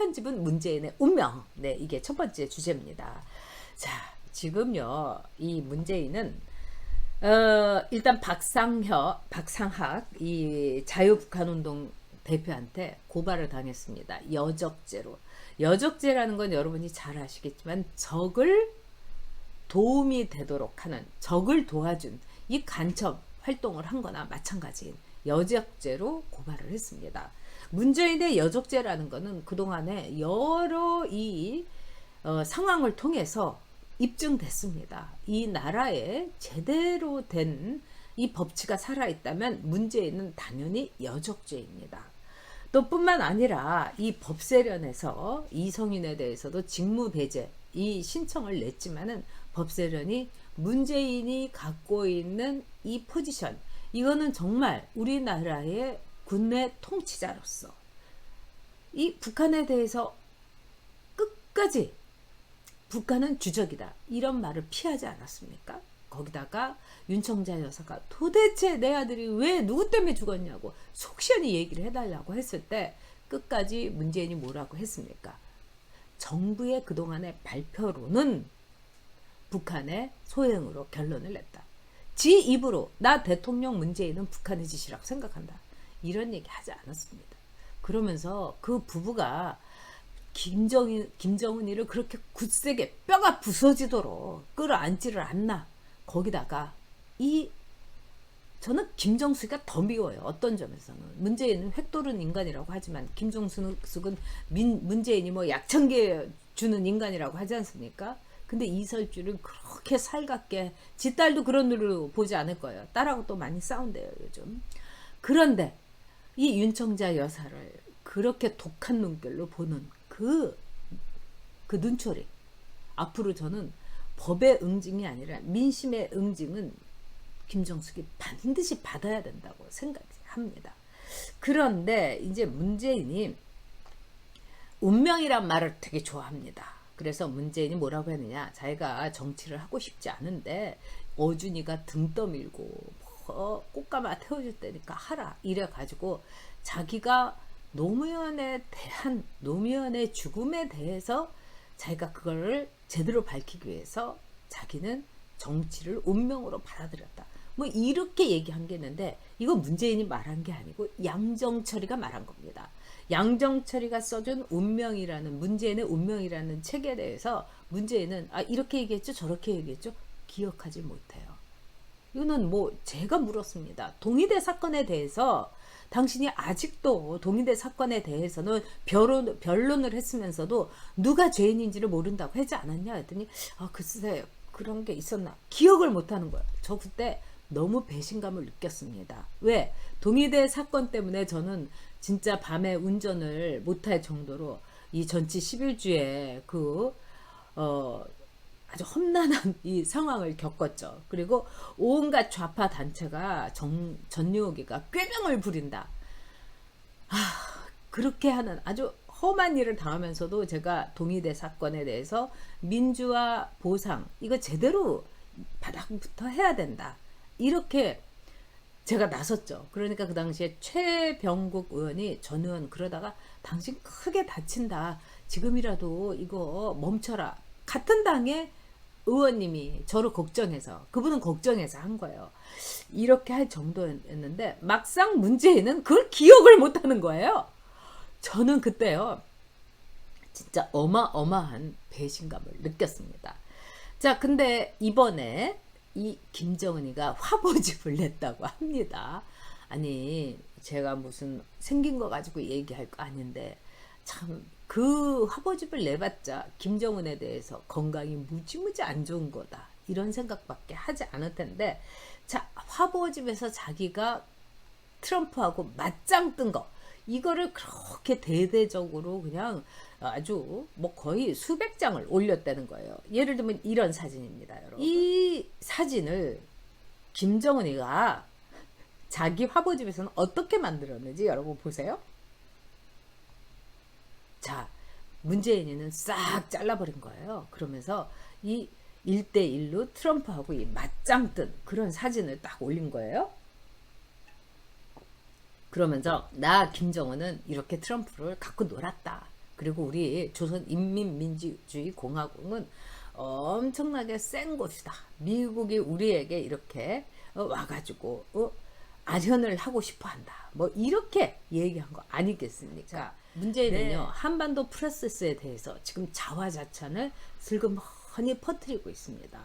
편집은 문재인의 운명. 네, 이게 첫 번째 주제입니다. 자, 지금요, 이 문재인은 일단 박상학 이 자유북한운동 대표한테 고발을 당했습니다. 여적죄로. 여적죄라는 건 여러분이 잘 아시겠지만 적을 도움이 되도록 하는, 적을 도와준 이 간첩 활동을 한 거나 마찬가지인 여적죄로 고발을 했습니다. 문재인의 여적죄라는 거는 그동안에 여러 이 상황을 통해서 입증됐습니다. 이 나라에 제대로 된 이 법치가 살아있다면 문재인은 당연히 여적죄입니다. 또 뿐만 아니라 이 법세련에서 이성윤에 대해서도 직무배제 이 신청을 냈지만은 법세련이 문재인이 갖고 있는 이 포지션, 이거는 정말 우리나라의 군내 통치자로서 이 북한에 대해서 끝까지 북한은 주적이다 이런 말을 피하지 않았습니까? 거기다가 윤청자 여사가 도대체 내 아들이 왜 누구 때문에 죽었냐고 속 시원히 얘기를 해달라고 했을 때 끝까지 문재인이 뭐라고 했습니까? 정부의 그동안의 발표로는 북한의 소행으로 결론을 냈다. 지 입으로 나 대통령 문재인은 북한의 짓이라고 생각한다. 이런 얘기 하지 않았습니다. 그러면서 그 부부가 김정은이를 그렇게 굳세게 뼈가 부서지도록 끌어안지를 않나. 거기다가 저는 김정숙이가 더 미워요. 어떤 점에서는. 문재인은 획도른 인간이라고 하지만 김정숙은 문재인이 뭐 약천개 주는 인간이라고 하지 않습니까? 근데 이설주를 그렇게 살갑게 지 딸도 그런 눈으로 보지 않을 거예요. 딸하고 또 많이 싸운대요 요즘. 그런데 이 윤청자 여사를 그렇게 독한 눈길로 보는 그 눈초리, 앞으로 저는 법의 응징이 아니라 민심의 응징은 김정숙이 반드시 받아야 된다고 생각합니다. 그런데 이제 문재인이 운명이란 말을 되게 좋아합니다. 그래서 문재인이 뭐라고 했느냐, 자기가 정치를 하고 싶지 않은데 어준이가 등 떠밀고 꽃가마 태워줄 때니까 하라 이래가지고 자기가 노무현의 죽음에 대해서 자기가 그거를 제대로 밝히기 위해서 자기는 정치를 운명으로 받아들였다. 뭐 이렇게 얘기한 게 있는데 이거 문재인이 말한 게 아니고 양정철이가 말한 겁니다. 양정철이가 써준 운명이라는, 문재인의 운명이라는 책에 대해서 문재인은 이렇게 얘기했죠 저렇게 얘기했죠 기억하지 못해요. 이거는 뭐 제가 물었습니다. 동의대 사건에 대해서 당신이 아직도 동의대 사건에 대해서는 변론을 했으면서도 누가 죄인인지를 모른다고 하지 않았냐 했더니 글쎄 그런 게 있었나 기억을 못하는 거예요. 저 그때 너무 배신감을 느꼈습니다. 왜? 동의대 사건 때문에 저는 진짜 밤에 운전을 못할 정도로 이 전치 11주에 아주 험난한 이 상황을 겪었죠. 그리고 온갖 좌파 단체가 전용기가 꾀병을 부린다. 그렇게 하는 아주 험한 일을 당하면서도 제가 동의대 사건에 대해서 민주화 보상 이거 제대로 바닥부터 해야 된다. 이렇게 제가 나섰죠. 그러니까 그 당시에 최병국 의원이 전 의원 그러다가 당신 크게 다친다. 지금이라도 이거 멈춰라. 같은 당의 의원님이 저를 걱정해서, 그분은 걱정해서 한 거예요. 이렇게 할 정도였는데 막상 문재인은 그걸 기억을 못하는 거예요. 저는 그때요 진짜 어마어마한 배신감을 느꼈습니다. 자, 근데 이번에 이 김정은이가 화보집을 냈다고 합니다. 아니 제가 무슨 생긴 거 가지고 얘기할 거 아닌데 참 그 화보집을 내봤자 김정은에 대해서 건강이 무지무지 안 좋은 거다 이런 생각밖에 하지 않을 텐데, 자 화보집에서 자기가 트럼프하고 맞짱 뜬 거 이거를 그렇게 대대적으로 그냥 아주 뭐 거의 수백 장을 올렸다는 거예요. 예를 들면 이런 사진입니다, 여러분. 이 사진을 김정은이가 자기 화보집에서는 어떻게 만들었는지 여러분 보세요. 자, 문재인이는 싹 잘라버린 거예요. 그러면서 이 1대1로 트럼프하고 이 맞짱 뜬 그런 사진을 딱 올린 거예요. 그러면서 나 김정은은 이렇게 트럼프를 갖고 놀았다. 그리고 우리 조선인민민주주의공화국은 엄청나게 센 곳이다. 미국이 우리에게 이렇게 와가지고 아련을 하고 싶어 한다. 뭐 이렇게 얘기한 거 아니겠습니까? 문제는요, 네. 한반도 프로세스에 대해서 지금 자화자찬을 슬그머니 퍼뜨리고 있습니다.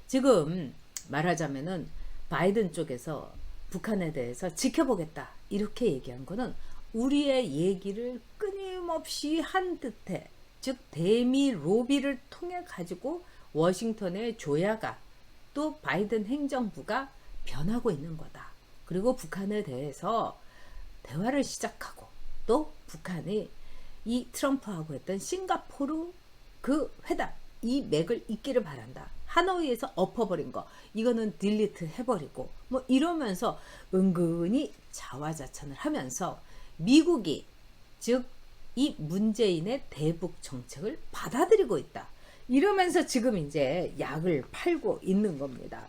지금 말하자면은 바이든 쪽에서 북한에 대해서 지켜보겠다 이렇게 얘기한 거는 우리의 얘기를 끊임없이 한 듯해, 즉 대미 로비를 통해 가지고 워싱턴의 조야가 또 바이든 행정부가 변하고 있는 거다. 그리고 북한에 대해서 대화를 시작하고 또 북한이 이 트럼프하고 했던 싱가포르 그 회담 이 맥을 잇기를 바란다. 하노이에서 엎어버린 거 이거는 딜리트 해버리고 뭐 이러면서 은근히 자화자찬을 하면서 미국이 즉 이 문재인의 대북 정책을 받아들이고 있다. 이러면서 지금 이제 약을 팔고 있는 겁니다.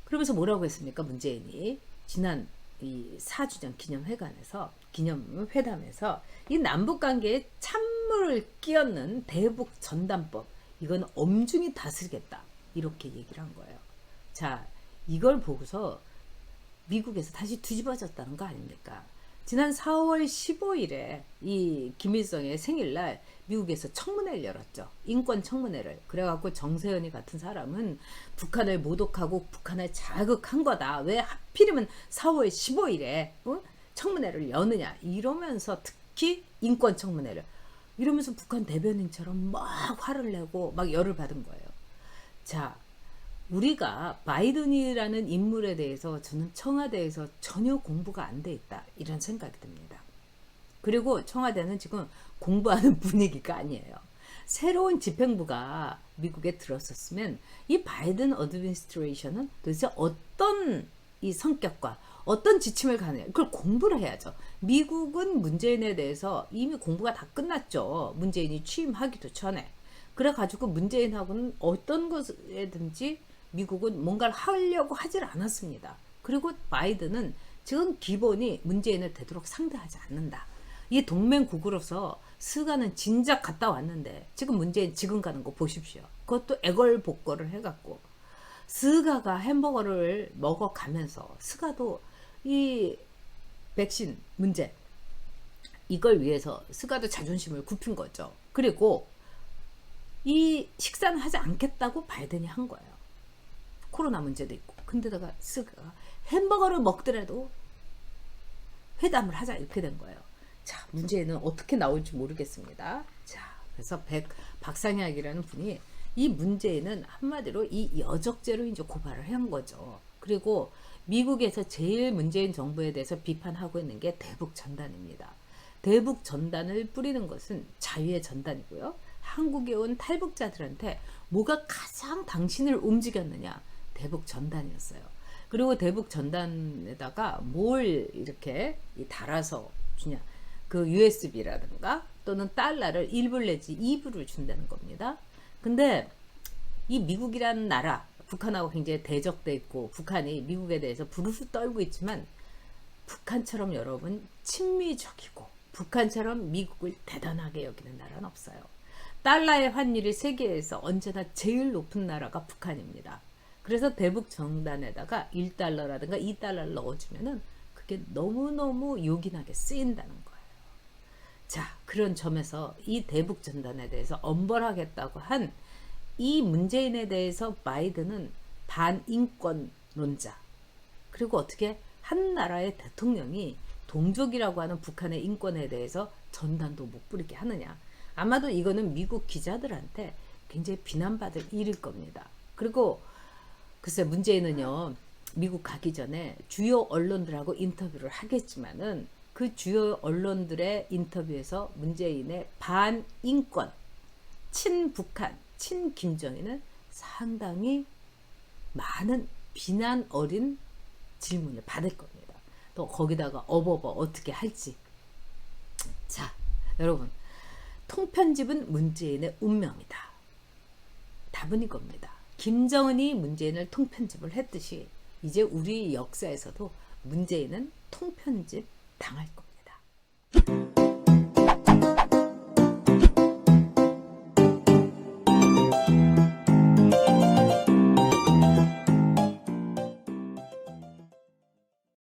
그러면서 뭐라고 했습니까? 문재인이 지난 이 4주년 기념회담에서 이 남북관계에 찬물을 끼얹는 대북 전단법 이건 엄중히 다스리겠다 이렇게 얘기를 한 거예요. 자, 이걸 보고서 미국에서 다시 뒤집어졌다는 거 아닙니까? 지난 4월 15일에 이 김일성의 생일날 미국에서 청문회를 열었죠. 인권 청문회를. 그래갖고 정세현이 같은 사람은 북한을 모독하고 북한을 자극한 거다. 왜 하필이면 4월 15일에 청문회를 여느냐. 이러면서 특히 인권 청문회를. 이러면서 북한 대변인처럼 막 화를 내고 막 열을 받은 거예요. 자, 우리가 바이든이라는 인물에 대해서 저는 청와대에서 전혀 공부가 안 돼 있다 이런 생각이 듭니다. 그리고 청와대는 지금 공부하는 분위기가 아니에요. 새로운 집행부가 미국에 들었었으면 이 바이든 어드미니스트레이션은 도대체 어떤 이 성격과 어떤 지침을 가느냐 그걸 공부를 해야죠. 미국은 문재인에 대해서 이미 공부가 다 끝났죠. 문재인이 취임하기도 전에. 그래가지고 문재인하고는 어떤 것에든지 미국은 뭔가를 하려고 하질 않았습니다. 그리고 바이든은 지금 기본이 문재인을 되도록 상대하지 않는다. 이 동맹국으로서 스가는 진작 갔다 왔는데 지금 문재인 지금 가는 거 보십시오. 그것도 애걸복걸을 해갖고 스가가 햄버거를 먹어가면서 스가도 이 백신 문제 이걸 위해서 스가도 자존심을 굽힌 거죠. 그리고 이 식사는 하지 않겠다고 바이든이 한 거예요. 코로나 문제도 있고. 근데다가 스가가 햄버거를 먹더라도 회담을 하자 이렇게 된 거예요. 자, 문제는 어떻게 나올지 모르겠습니다. 자, 그래서 박상혁이라는 분이 이 문제는 한마디로 이 여적죄로 이제 고발을 한 거죠. 그리고 미국에서 제일 문재인 정부에 대해서 비판하고 있는 게 대북 전단입니다. 대북 전단을 뿌리는 것은 자유의 전단이고요. 한국에 온 탈북자들한테 뭐가 가장 당신을 움직였느냐? 대북 전단이었어요. 그리고 대북 전단에다가 뭘 이렇게 달아서 주냐? 그 USB라든가 또는 달러를 1불 내지 2불을 준다는 겁니다. 근데 이 미국이라는 나라, 북한하고 굉장히 대적돼 있고 북한이 미국에 대해서 부르르 떨고 있지만 북한처럼 여러분 친미적이고 북한처럼 미국을 대단하게 여기는 나라는 없어요. 달러의 환율이 세계에서 언제나 제일 높은 나라가 북한입니다. 그래서 대북 전단에다가 1달러라든가 2달러를 넣어주면은 그게 너무너무 요긴하게 쓰인다는 거예요. 자, 그런 점에서 이 대북 전단에 대해서 엄벌하겠다고 한 이 문재인에 대해서 바이든은 반인권론자. 그리고 어떻게 한 나라의 대통령이 동족이라고 하는 북한의 인권에 대해서 전단도 못 부리게 하느냐. 아마도 이거는 미국 기자들한테 굉장히 비난받을 일일 겁니다. 그리고 글쎄 문재인은요. 미국 가기 전에 주요 언론들하고 인터뷰를 하겠지만은 그 주요 언론들의 인터뷰에서 문재인의 반인권, 친북한, 친김정일은 상당히 많은 비난 어린 질문을 받을 겁니다. 또 거기다가 어버버 어떻게 할지. 자, 여러분 통편집은 문재인의 운명이다. 답은 이겁니다. 김정은이 문재인을 통편집을 했듯이 이제 우리 역사에서도 문재인은 통편집 당할 겁니다.